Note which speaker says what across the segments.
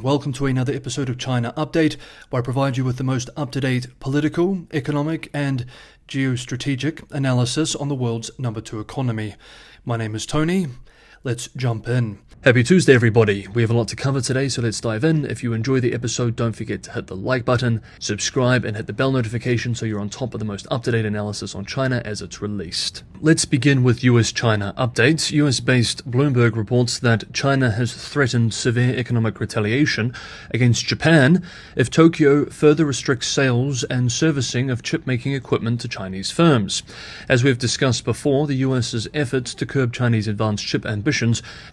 Speaker 1: Welcome to another episode of China Update, where I provide you with the most up-to-date political, economic, and geostrategic analysis on the world's number 2 economy. My name is Tony. Let's jump in. Happy Tuesday, everybody. We have a lot to cover today, so let's dive in. If you enjoy the episode, don't forget to hit the like button, subscribe, and hit the bell notification so you're on top of the most up-to-date analysis on China as it's released. Let's begin with US-China updates. US-based Bloomberg reports that China has threatened severe economic retaliation against Japan if Tokyo further restricts sales and servicing of chip-making equipment to Chinese firms. As we've discussed before, the US's efforts to curb Chinese advanced chip ambitions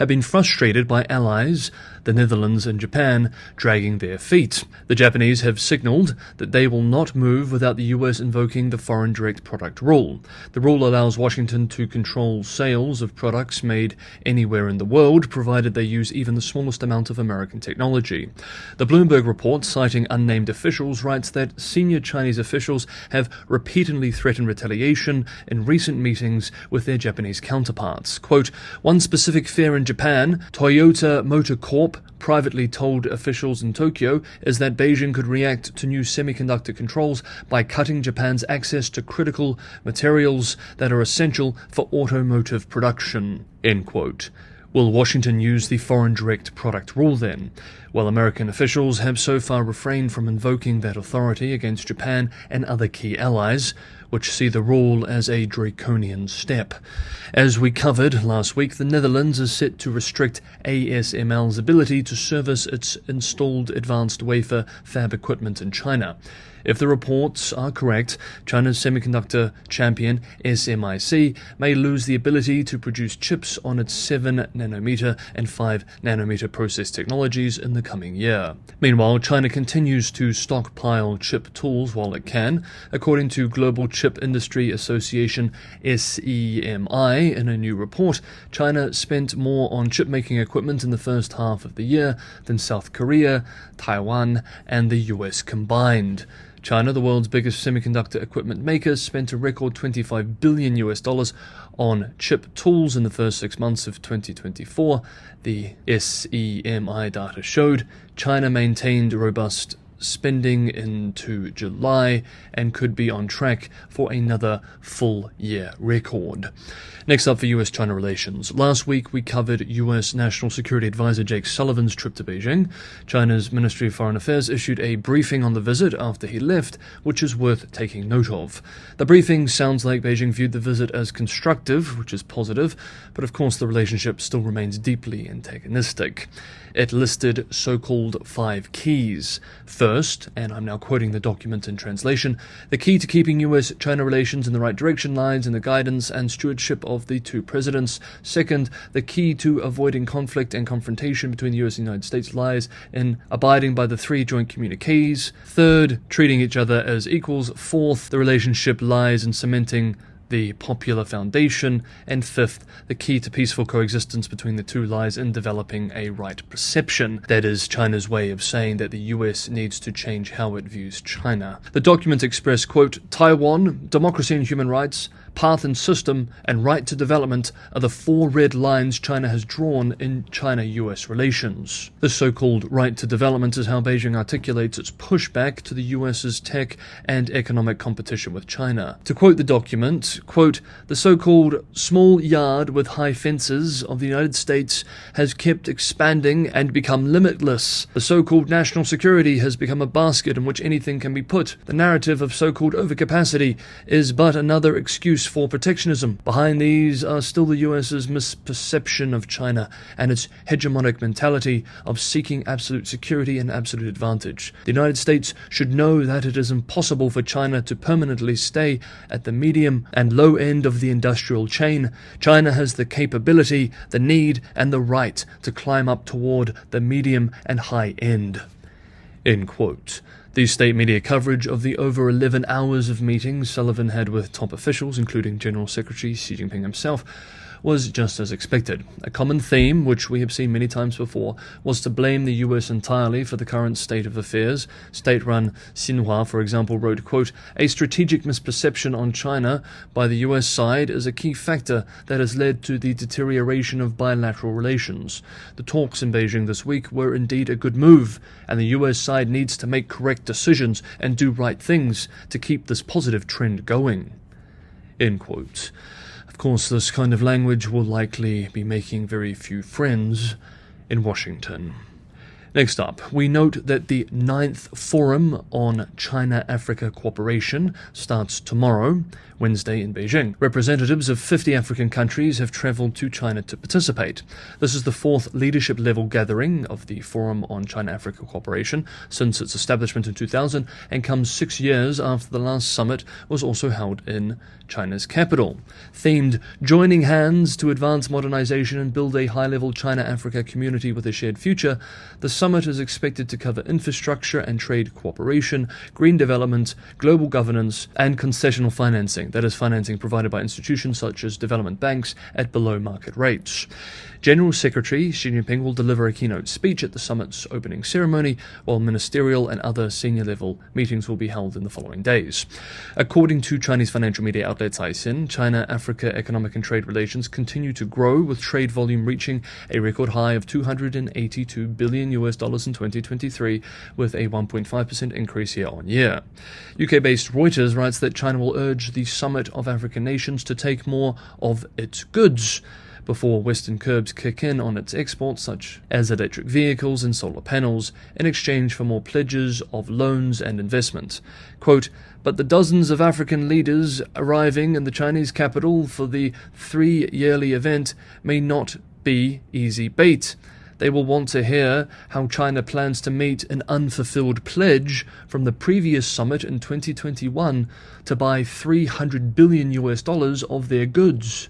Speaker 1: have been frustrated by allies, the Netherlands and Japan, dragging their feet. The Japanese have signalled that they will not move without the US invoking the Foreign Direct Product Rule. The rule allows Washington to control sales of products made anywhere in the world, provided they use even the smallest amount of American technology. The Bloomberg report, citing unnamed officials, writes that senior Chinese officials have repeatedly threatened retaliation in recent meetings with their Japanese counterparts. Quote, one specific fair in Japan, Toyota Motor Corp, privately told officials in Tokyo is that Beijing could react to new semiconductor controls by cutting Japan's access to critical materials that are essential for automotive production. End quote. Will Washington use the Foreign Direct Product Rule then? Well, American officials have so far refrained from invoking that authority against Japan and other key allies, which see the rule as a draconian step. As we covered last week, the Netherlands is set to restrict ASML's ability to service its installed advanced wafer fab equipment in China. If the reports are correct, China's semiconductor champion SMIC may lose the ability to produce chips on its 7nm and 5nm process technologies in the coming year. Meanwhile, China continues to stockpile chip tools while it can. According to Global Chip Industry Association SEMI, in a new report, China spent more on chip-making equipment in the first half of the year than South Korea, Taiwan, and the US combined. China, the world's biggest semiconductor equipment maker, spent a record $25 billion on chip tools in the first 6 months of 2024. The SEMI data showed China maintained robust spending into July and could be on track for another full year record. Next up for US-China relations. Last week we covered US National Security Advisor Jake Sullivan's trip to Beijing. China's Ministry of Foreign Affairs issued a briefing on the visit after he left, which is worth taking note of. The briefing sounds like Beijing viewed the visit as constructive, which is positive, but of course the relationship still remains deeply antagonistic. It listed so-called 5 keys. First, and I'm now quoting the document in translation, the key to keeping US-China relations in the right direction lies in the guidance and stewardship of the 2 presidents. Second, the key to avoiding conflict and confrontation between the US and the United States lies in abiding by the 3 joint communiques. Third, treating each other as equals. Fourth, the relationship lies in cementing the popular foundation. And fifth, the key to peaceful coexistence between the 2 lies in developing a right perception. That is China's way of saying that the US needs to change how it views China. The document expressed, quote, Taiwan, democracy and human rights, path and system, and right to development are the 4 red lines China has drawn in China-US relations. This so-called right to development is how Beijing articulates its pushback to the US's tech and economic competition with China. To quote the document, quote, the so-called small yard with high fences of the United States has kept expanding and become limitless. The so-called national security has become a basket in which anything can be put. The narrative of so-called overcapacity is but another excuse for protectionism. Behind these are still the US's misperception of China and its hegemonic mentality of seeking absolute security and absolute advantage. The United States should know that it is impossible for China to permanently stay at the medium and low end of the industrial chain. China has the capability, the need, and the right to climb up toward the medium and high end. End quote. The state media coverage of the over 11 hours of meetings Sullivan had with top officials, including General Secretary Xi Jinping himself, was just as expected. A common theme, which we have seen many times before, was to blame the US entirely for the current state of affairs. State-run Xinhua, for example, wrote, quote, "A strategic misperception on China by the US side is a key factor that has led to the deterioration of bilateral relations. The talks in Beijing this week were indeed a good move, and the US side needs to make correct decisions and do right things to keep this positive trend going." End quote. Of course, this kind of language will likely be making very few friends in Washington. Next up, we note that the 9th Forum on China-Africa Cooperation starts tomorrow, Wednesday, in Beijing. Representatives of 50 African countries have travelled to China to participate. This is the 4th leadership-level gathering of the Forum on China-Africa Cooperation since its establishment in 2000 and comes 6 years after the last summit was also held in China's capital. Themed "Joining Hands to Advance Modernization and Build a High-Level China-Africa Community with a Shared Future," the summit is expected to cover infrastructure and trade cooperation, green development, global governance, and concessional financing, that is, financing provided by institutions such as development banks at below-market rates. General Secretary Xi Jinping will deliver a keynote speech at the summit's opening ceremony, while ministerial and other senior-level meetings will be held in the following days. According to Chinese financial media outlet Caixin, China-Africa economic and trade relations continue to grow, with trade volume reaching a record high of $282 billion in 2023, with a 1.5% increase year-on-year. UK-based Reuters writes that China will urge the Summit of African Nations to take more of its goods before Western curbs kick in on its exports, such as electric vehicles and solar panels, in exchange for more pledges of loans and investment. Quote, "But the dozens of African leaders arriving in the Chinese capital for the 3-yearly event may not be easy bait. They will want to hear how China plans to meet an unfulfilled pledge from the previous summit in 2021 to buy $300 billion of their goods."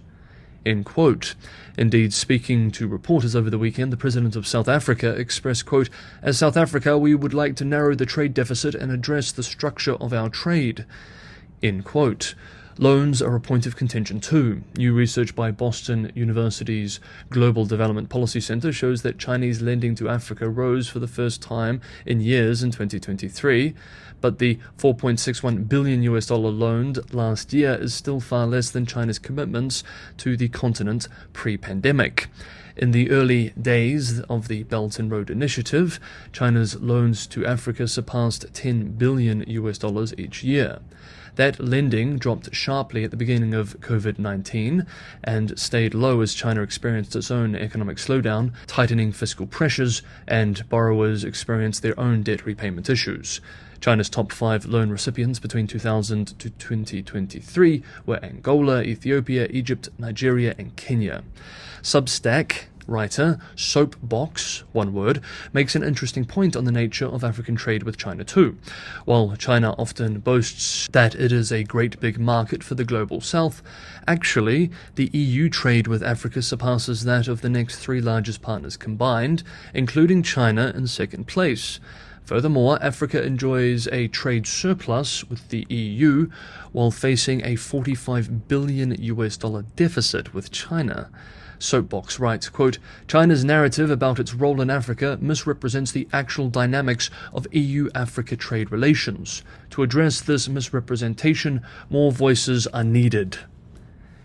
Speaker 1: End quote. Indeed, speaking to reporters over the weekend, the president of South Africa expressed, quote, "As South Africa, we would like to narrow the trade deficit and address the structure of our trade." End quote. Loans are a point of contention too. New research by Boston University's Global Development Policy Center shows that Chinese lending to Africa rose for the first time in years in 2023, but the $4.61 billion loaned last year is still far less than China's commitments to the continent pre-pandemic. In the early days of the Belt and Road Initiative, China's loans to Africa surpassed $10 billion each year. That lending dropped sharply at the beginning of COVID-19 and stayed low as China experienced its own economic slowdown, tightening fiscal pressures, and borrowers experienced their own debt repayment issues. China's top 5 loan recipients between 2000 to 2023 were Angola, Ethiopia, Egypt, Nigeria, and Kenya. Substack writer Soapbox, one word, makes an interesting point on the nature of African trade with China too. While China often boasts that it is a great big market for the global south, actually the EU trade with Africa surpasses that of the next 3 largest partners combined, including China in second place. Furthermore, Africa enjoys a trade surplus with the EU while facing a $45 billion deficit with China. Soapbox writes, quote, "China's narrative about its role in Africa misrepresents the actual dynamics of EU-Africa trade relations. To address this misrepresentation, more voices are needed."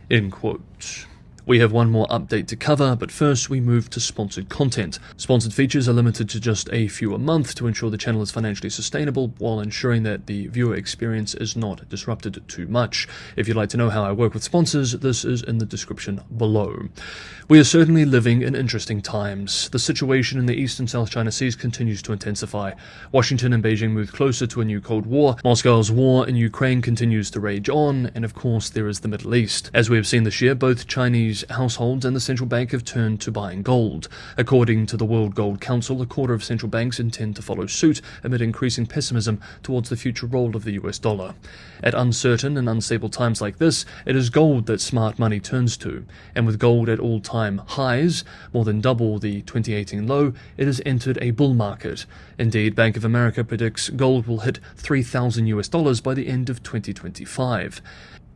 Speaker 1: End quote. We have one more update to cover, but first we move to sponsored content. Sponsored features are limited to just a few a month to ensure the channel is financially sustainable while ensuring that the viewer experience is not disrupted too much. If you'd like to know how I work with sponsors, this is in the description below. We are certainly living in interesting times. The situation in the East and South China Seas continues to intensify. Washington and Beijing move closer to a new Cold War. Moscow's war in Ukraine continues to rage on, and of course there is the Middle East. As we have seen this year, both Chinese households and the central bank have turned to buying gold. According to the World Gold Council, a quarter of central banks intend to follow suit amid increasing pessimism towards the future role of the US dollar. At uncertain and unstable times like this, it is gold that smart money turns to, and with gold at all-time highs, more than double the 2018 low, it has entered a bull market. Indeed, Bank of America predicts gold will hit $3,000 by the end of 2025.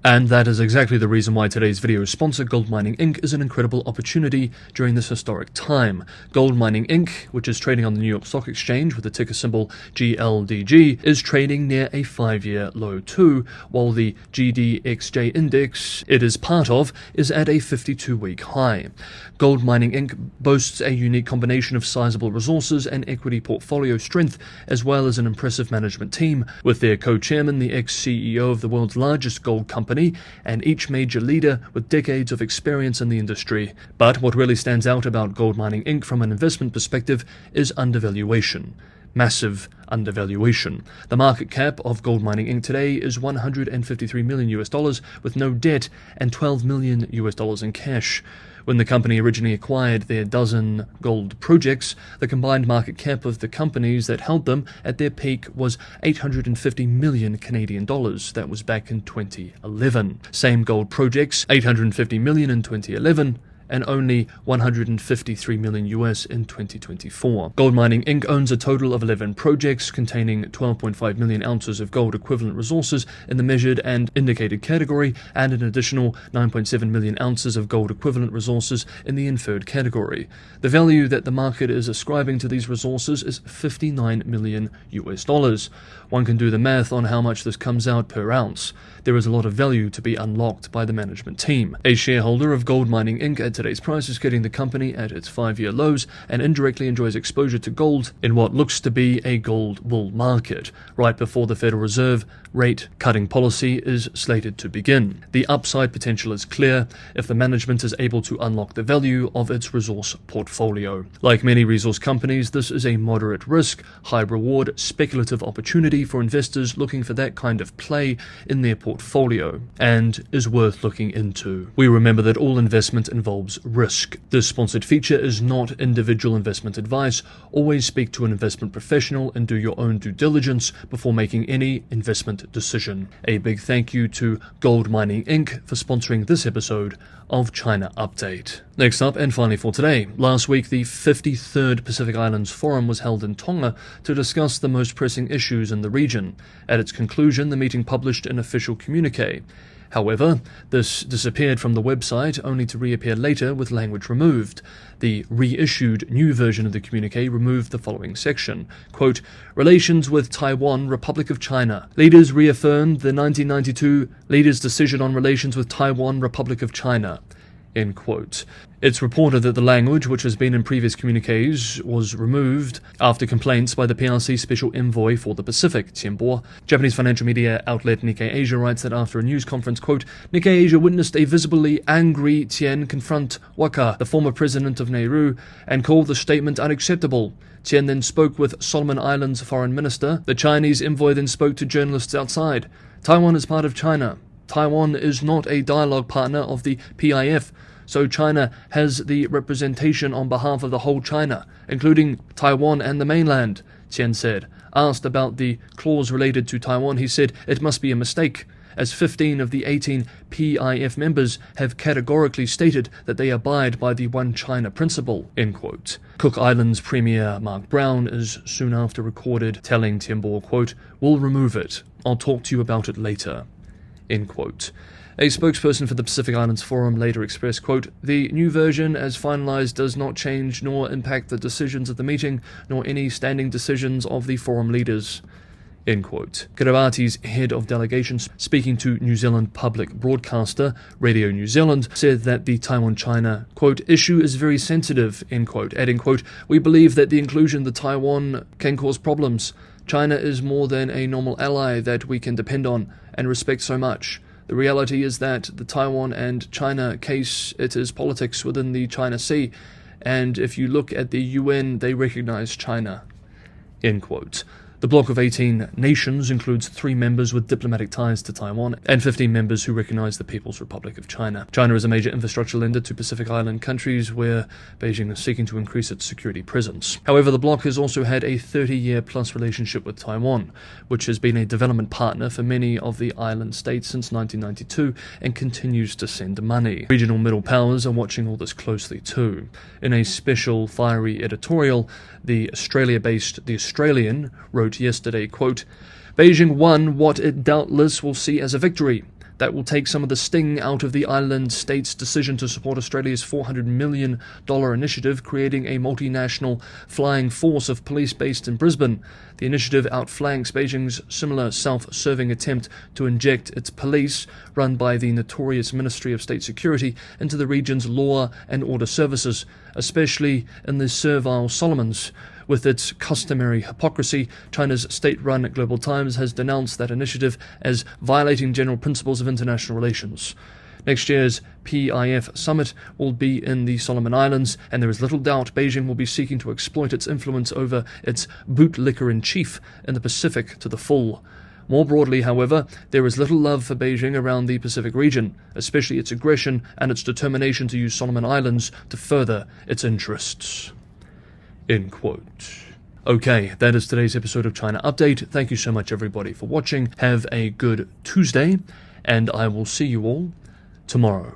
Speaker 1: And that is exactly the reason why today's video sponsor, Gold Mining Inc., is an incredible opportunity during this historic time. Gold Mining Inc., which is trading on the New York Stock Exchange with the ticker symbol GLDG, is trading near a 5-year low too, while the GDXJ index it is part of is at a 52-week high. Gold Mining Inc. boasts a unique combination of sizable resources and equity portfolio strength, as well as an impressive management team, with their co-chairman, the ex-CEO of the world's largest gold company, and each major leader with decades of experience in the industry. But what really stands out about Gold Mining Inc. from an investment perspective is undervaluation. Massive undervaluation. The market cap of Gold Mining Inc. today is $153 million with no debt and $12 million in cash. When the company originally acquired their dozen gold projects, the combined market cap of the companies that held them at their peak was 850 million Canadian dollars. That was back in 2011. Same gold projects, 850 million in 2011. And only $153 million in 2024. Gold Mining Inc. owns a total of 11 projects containing 12.5 million ounces of gold equivalent resources in the measured and indicated category, and an additional 9.7 million ounces of gold equivalent resources in the inferred category. The value that the market is ascribing to these resources is $59 million. One can do the math on how much this comes out per ounce. There is a lot of value to be unlocked by the management team. A shareholder of Gold Mining Inc. at today's price is getting the company at its 5-year lows and indirectly enjoys exposure to gold in what looks to be a gold bull market, right before the Federal Reserve rate cutting policy is slated to begin. The upside potential is clear if the management is able to unlock the value of its resource portfolio. Like many resource companies, this is a moderate risk, high reward, speculative opportunity for investors looking for that kind of play in their portfolio, and is worth looking into. We remember that all investment involves risk. This sponsored feature is not individual investment advice. Always speak to an investment professional and do your own due diligence before making any investment decision. A big thank you to Gold Mining Inc. for sponsoring this episode of China Update. Next up, and finally for today, last week the 53rd Pacific Islands Forum was held in Tonga to discuss the most pressing issues in the region. At its conclusion, the meeting published an official communique. However, this disappeared from the website only to reappear later with language removed. The reissued new version of the communique removed the following section. Quote, "Relations with Taiwan, Republic of China. Leaders reaffirmed the 1992 Leaders' Decision on Relations with Taiwan, Republic of China." End quote. It's reported that the language, which has been in previous communiques, was removed after complaints by the PRC Special Envoy for the Pacific, Tianbo. Japanese financial media outlet Nikkei Asia writes that after a news conference, quote, "Nikkei Asia witnessed a visibly angry Tian confront Waka, the former president of Nauru, and called the statement unacceptable. Tian then spoke with Solomon Islands foreign minister. The Chinese envoy then spoke to journalists outside. Taiwan is part of China. Taiwan is not a dialogue partner of the PIF. So China has the representation on behalf of the whole China, including Taiwan and the mainland," Tian said. Asked about the clause related to Taiwan, he said it must be a mistake, as 15 of the 18 PIF members have categorically stated that they abide by the One China principle, end quote. Cook Islands Premier Mark Brown is soon after recorded telling Tianbo, quote, "We'll remove it. I'll talk to you about it later," end quote. A spokesperson for the Pacific Islands Forum later expressed, quote, "The new version as finalized does not change nor impact the decisions of the meeting, nor any standing decisions of the forum leaders," end quote. Kiribate's head of delegations, speaking to New Zealand public broadcaster Radio New Zealand, said that the Taiwan-China, quote, "issue is very sensitive," end quote, adding, quote, "We believe that the inclusion of the Taiwan can cause problems. China is more than a normal ally that we can depend on and respect so much. The reality is that the Taiwan and China case, it is politics within the China Sea, and if you look at the UN, they recognize China," end quote. The bloc of 18 nations includes 3 members with diplomatic ties to Taiwan and 15 members who recognize the People's Republic of China. China is a major infrastructure lender to Pacific Island countries where Beijing is seeking to increase its security presence. However, the bloc has also had a 30-year-plus relationship with Taiwan, which has been a development partner for many of the island states since 1992 and continues to send money. Regional middle powers are watching all this closely too. In a special fiery editorial, the Australia-based The Australian wrote yesterday, quote, "Beijing won what it doubtless will see as a victory. that will take some of the sting out of the island state's decision to support Australia's $400 million initiative, creating a multinational flying force of police based in Brisbane. The initiative outflanks Beijing's similar self-serving attempt to inject its police, run by the notorious Ministry of State Security, into the region's law and order services, especially in the servile Solomons. With its customary hypocrisy, China's state-run Global Times has denounced that initiative as violating general principles of international relations. Next year's PIF summit will be in the Solomon Islands, and there is little doubt Beijing will be seeking to exploit its influence over its bootlicker-in-chief in the Pacific to the full. More broadly, however, there is little love for Beijing around the Pacific region, especially its aggression and its determination to use Solomon Islands to further its interests. End quote. Okay, that is today's episode of China Update. Thank you so much, everybody, for watching. Have a good Tuesday, and I will see you all tomorrow.